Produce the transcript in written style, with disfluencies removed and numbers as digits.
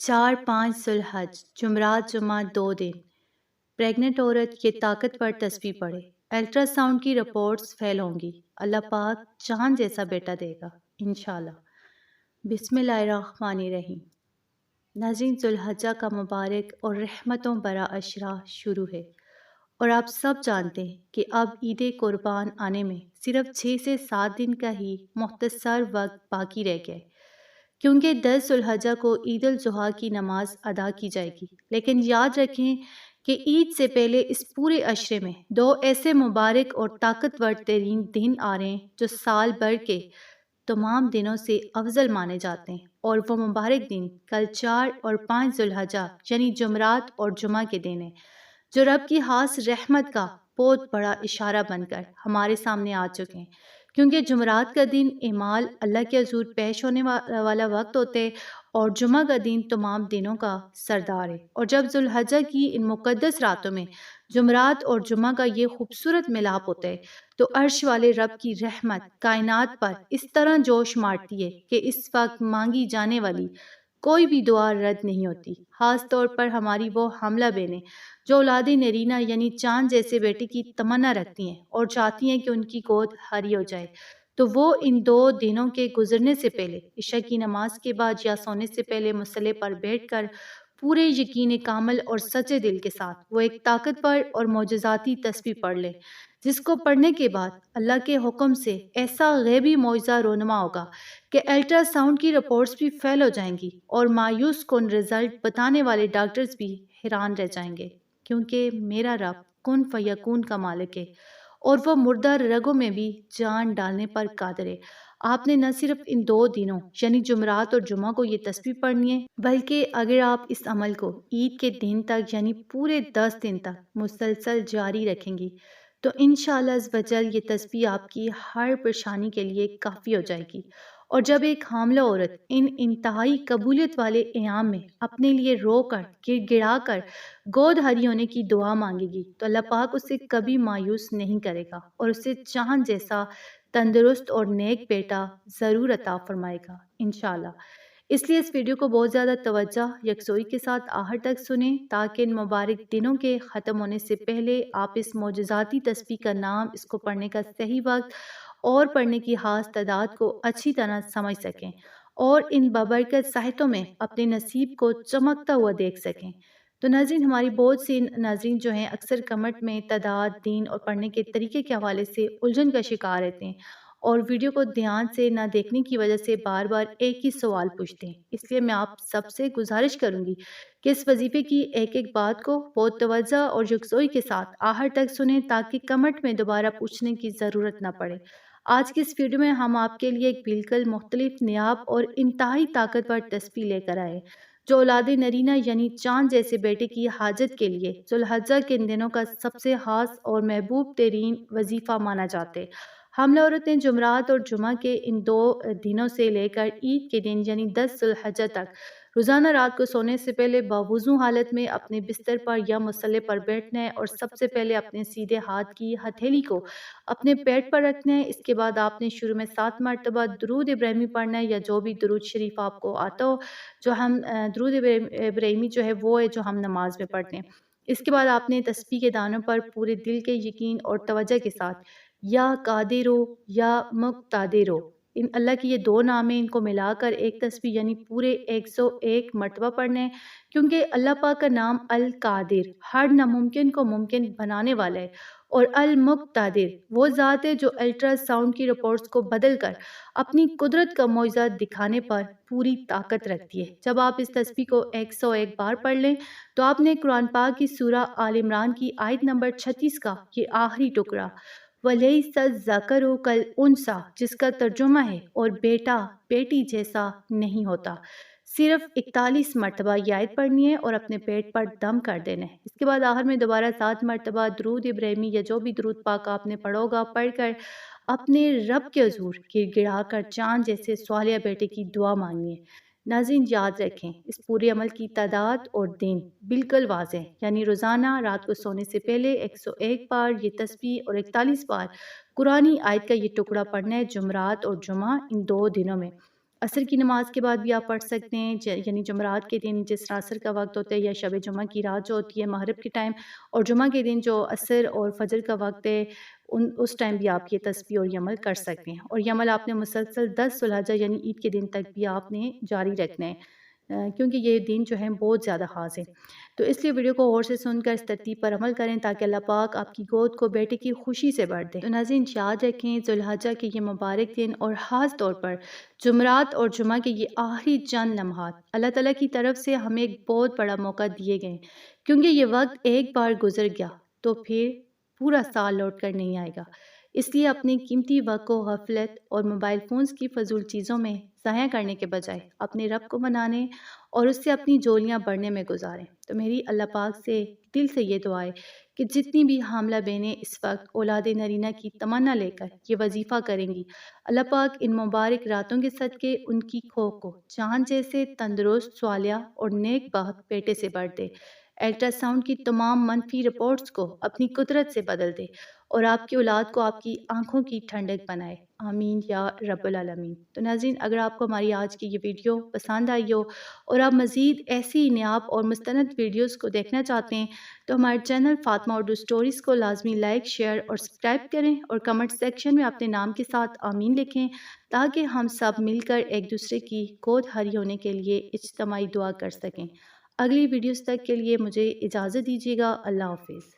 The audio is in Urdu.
4-5 ذوالحج جمعرات جمعہ 2 دن۔ پریگننٹ عورت یہ طاقتور تسبیح پڑھے، الٹرا ساؤنڈ کی رپورٹس فیل ہوں گی، اللہ پاک چاند جیسا بیٹا دے گا انشاءاللہ۔ بسم اللہ الرحمن الرحیم۔ ناظرین، ذوالحجہ کا مبارک اور رحمتوں برا اشرا شروع ہے، اور آپ سب جانتے ہیں کہ اب عید قربان آنے میں صرف 6 سے 7 دن کا ہی مختصر وقت باقی رہ گیا ہے، کیونکہ 10 ذوالحجہ کو عید الاضحیٰ کی نماز ادا کی جائے گی۔ لیکن یاد رکھیں کہ عید سے پہلے اس پورے عشرے میں 2 ایسے مبارک اور طاقتور ترین دن آ رہے ہیں جو سال بھر کے تمام دنوں سے افضل مانے جاتے ہیں، اور وہ مبارک دن کل 4 اور 5 ذوالحجہ یعنی جمعرات اور جمعہ کے دن ہیں، جو رب کی خاص رحمت کا بہت بڑا اشارہ بن کر ہمارے سامنے آ چکے ہیں، کیونکہ جمعرات کا دن اعمال اللہ کے حضور پیش ہونے والا وقت ہوتے ہیں، اور جمعہ کا دن تمام دنوں کا سردار ہے۔ اور جب ذوالحجہ کی ان مقدس راتوں میں جمعرات اور جمعہ کا یہ خوبصورت ملاپ ہوتا ہے تو عرش والے رب کی رحمت کائنات پر اس طرح جوش مارتی ہے کہ اس وقت مانگی جانے والی کوئی بھی دعا رد نہیں ہوتی۔ خاص طور پر ہماری وہ حاملہ بہنیں جو اولاد نرینہ یعنی چاند جیسے بیٹے کی تمنا رکھتی ہیں اور چاہتی ہیں کہ ان کی گود ہری ہو جائے، تو وہ ان 2 دنوں کے گزرنے سے پہلے عشاء کی نماز کے بعد یا سونے سے پہلے مصلی پر بیٹھ کر پورے یقین کامل اور سچے دل کے ساتھ وہ ایک طاقتور اور معجزاتی تسبیح پڑھ لیں، جس کو پڑھنے کے بعد اللہ کے حکم سے ایسا غیبی معجزہ رونما ہوگا کہ الٹرا ساؤنڈ کی رپورٹس بھی فیل ہو جائیں گی، اور مایوس کن رزلٹ بتانے والے ڈاکٹرز بھی حیران رہ جائیں گے، کیونکہ میرا رب کن فیکون کا مالک ہے، اور وہ مردہ رگوں میں بھی جان ڈالنے پر قادر ہے۔ آپ نے نہ صرف ان 2 دنوں یعنی جمعرات اور جمعہ کو یہ تسبیح پڑھنی ہے، بلکہ اگر آپ اس عمل کو عید کے دن تک یعنی پورے 10 دن تک مسلسل جاری رکھیں گی تو انشاءاللہ عزوجل یہ تسبیح آپ کی ہر پریشانی کے لیے کافی ہو جائے گی۔ اور جب ایک حاملہ عورت ان انتہائی قبولیت والے ایام میں اپنے لیے رو کر گر گڑا کر گود ہری ہونے کی دعا مانگے گی تو اللہ پاک اسے کبھی مایوس نہیں کرے گا، اور اسے چاند جیسا تندرست اور نیک بیٹا ضرور عطا فرمائے گا انشاءاللہ۔ اس لیے اس ویڈیو کو بہت زیادہ توجہ یکسوئی کے ساتھ آخر تک سنیں، تاکہ ان مبارک دنوں کے ختم ہونے سے پہلے آپ اس معجزاتی تسبیح کا نام، اس کو پڑھنے کا صحیح وقت اور پڑھنے کی خاص تعداد کو اچھی طرح سمجھ سکیں، اور ان بابرکت صحتوں میں اپنے نصیب کو چمکتا ہوا دیکھ سکیں۔ تو ناظرین، ہماری بہت سی ناظرین جو ہیں اکثر کمنٹ میں تعداد، دین اور پڑھنے کے طریقے کے حوالے سے الجھن کا شکار رہتے ہیں، اور ویڈیو کو دھیان سے نہ دیکھنے کی وجہ سے بار بار ایک ہی سوال پوچھتے ہیں۔ اس لیے میں آپ سب سے گزارش کروں گی کہ اس وظیفے کی ایک ایک بات کو بہت توجہ اور یکسوئی کے ساتھ آخر تک سنیں، تاکہ کمنٹ میں دوبارہ پوچھنے کی ضرورت نہ پڑے۔ آج کی اس ویڈیو میں ہم آپ کے لیے ایک بالکل مختلف، نیاب اور انتہائی طاقتور تسبیح لے کر آئے، جو اولاد نرینہ یعنی چاند جیسے بیٹے کی حاجت کے لیے ذوالحجہ کے ان دنوں کا سب سے خاص اور محبوب ترین وظیفہ مانا جاتا ہے۔ حاملہ عورتیں جمعرات اور جمعہ کے ان 2 دنوں سے لے کر عید کے دن یعنی 10 ذوالحجہ تک روزانہ رات کو سونے سے پہلے باوضو حالت میں اپنے بستر پر یا مصلی پر بیٹھنا ہے، اور سب سے پہلے اپنے سیدھے ہاتھ کی ہتھیلی کو اپنے پیٹ پر رکھنا ہے۔ اس کے بعد آپ نے شروع میں 7 مرتبہ درود ابراہیمی پڑھنا ہے، یا جو بھی درود شریف آپ کو آتا ہو۔ جو ہم درود ابراہیمی جو ہے وہ ہے جو ہم نماز میں پڑھتے ہیں۔ اس کے بعد آپ نے تسبیح کے دانوں پر پورے دل کے یقین اور توجہ کے ساتھ یا قادرو یا مقتدرو، ان اللہ کے یہ 2 نام ہیں، ان کو ملا کر ایک تسبیح یعنی پورے 101 مرتبہ پڑھنا ہے، کیونکہ اللہ پاک کا نام القادر ہر ناممکن کو ممکن بنانے والا ہے، اور المقتدر وہ ذات ہے جو الٹرا ساؤنڈ کی رپورٹس کو بدل کر اپنی قدرت کا معجزہ دکھانے پر پوری طاقت رکھتی ہے۔ جب آپ اس تسبیح کو 101 بار پڑھ لیں تو آپ نے قرآن پاک کی سورہ آل عمران کی آیت نمبر 36 کا یہ آخری ٹکڑا وَلَيْسَ الذَّكَرُ كَالْأُنثَىٰ، جس کا ترجمہ ہے اور بیٹا بیٹی جیسا نہیں ہوتا، صرف 41 مرتبہ یہ آیت پڑھنی ہے اور اپنے پیٹ پر دم کر دینا ہے۔ اس کے بعد آخر میں دوبارہ 7 مرتبہ درود ابراہیمی یا جو بھی درود پاک آپ نے پڑھو گا پڑھ کر اپنے رب کے حضور گر گڑا کر چاند جیسے صالح بیٹے کی دعا مانگنی ہے۔ ناظرین، یاد رکھیں اس پورے عمل کی تعداد اور دن بالکل واضح ہے، یعنی روزانہ رات کو سونے سے پہلے 101 بار یہ تسبیح اور 41 بار قرآنی آیت کا یہ ٹکڑا پڑھنا ہے جمعرات اور جمعہ ان 2 دنوں میں۔ عصر کی نماز کے بعد بھی آپ پڑھ سکتے ہیں، یعنی جمعرات کے دن جس طرح عصر کا وقت ہوتا ہے یا شب جمعہ کی رات جو ہوتی ہے مغرب کے ٹائم، اور جمعہ کے دن جو عصر اور فجر کا وقت ہے اس ٹائم بھی آپ یہ تسبیح اور یہ عمل کر سکتے ہیں، اور یہ عمل آپ نے مسلسل 10 ذو الحجہ یعنی عید کے دن تک بھی آپ نے جاری رکھنا ہے، کیونکہ یہ دن جو ہیں بہت زیادہ خاص ہیں۔ تو اس لیے ویڈیو کو غور سے سن کر اس ترتیب پر عمل کریں تاکہ اللہ پاک آپ کی گود کو بیٹے کی خوشی سے بھر دے۔ تو ناظرین یاد رکھیں ذو الحجہ کے یہ مبارک دن اور خاص طور پر جمعرات اور جمعہ کے یہ آخری چند لمحات اللہ تعالیٰ کی طرف سے ہمیں ایک بہت بڑا موقع دیے گئے ہیں، کیونکہ یہ وقت ایک بار گزر گیا تو پھر پورا سال لوٹ کر نہیں آئے گا۔ اس لیے اپنے قیمتی وقت کو غفلت اور موبائل فونز کی فضول چیزوں میں ضائع کرنے کے بجائے اپنے رب کو منانے اور اس سے اپنی جولیاں بڑھنے میں گزاریں۔ تو میری اللہ پاک سے دل سے یہ دعا ہے کہ جتنی بھی حاملہ بہنیں اس وقت اولاد نرینہ کی تمنا لے کر یہ وظیفہ کریں گی، اللہ پاک ان مبارک راتوں کے صدقے ان کی کوکھ کو چاند جیسے تندرست، صالحہ اور نیک بخت بیٹے سے بھر دے، الٹرا ساؤنڈ کی تمام منفی رپورٹس کو اپنی قدرت سے بدل دے اور آپ کی اولاد کو آپ کی آنکھوں کی ٹھنڈک بنائے، آمین یا رب العالمین۔ تو ناظرین اگر آپ کو ہماری آج کی یہ ویڈیو پسند آئی ہو اور آپ مزید ایسی نیاب اور مستند ویڈیوز کو دیکھنا چاہتے ہیں تو ہمارے چینل فاطمہ اردو سٹوریز کو لازمی لائک، شیئر اور سبسکرائب کریں اور کمنٹ سیکشن میں اپنے نام کے ساتھ آمین لکھیں تاکہ ہم سب مل کر ایک دوسرے کی گود ہری ہونے کے لیے اجتماعی دعا کر سکیں۔ اگلی ویڈیوز تک کے لیے مجھے اجازت دیجیے گا۔ اللہ حافظ۔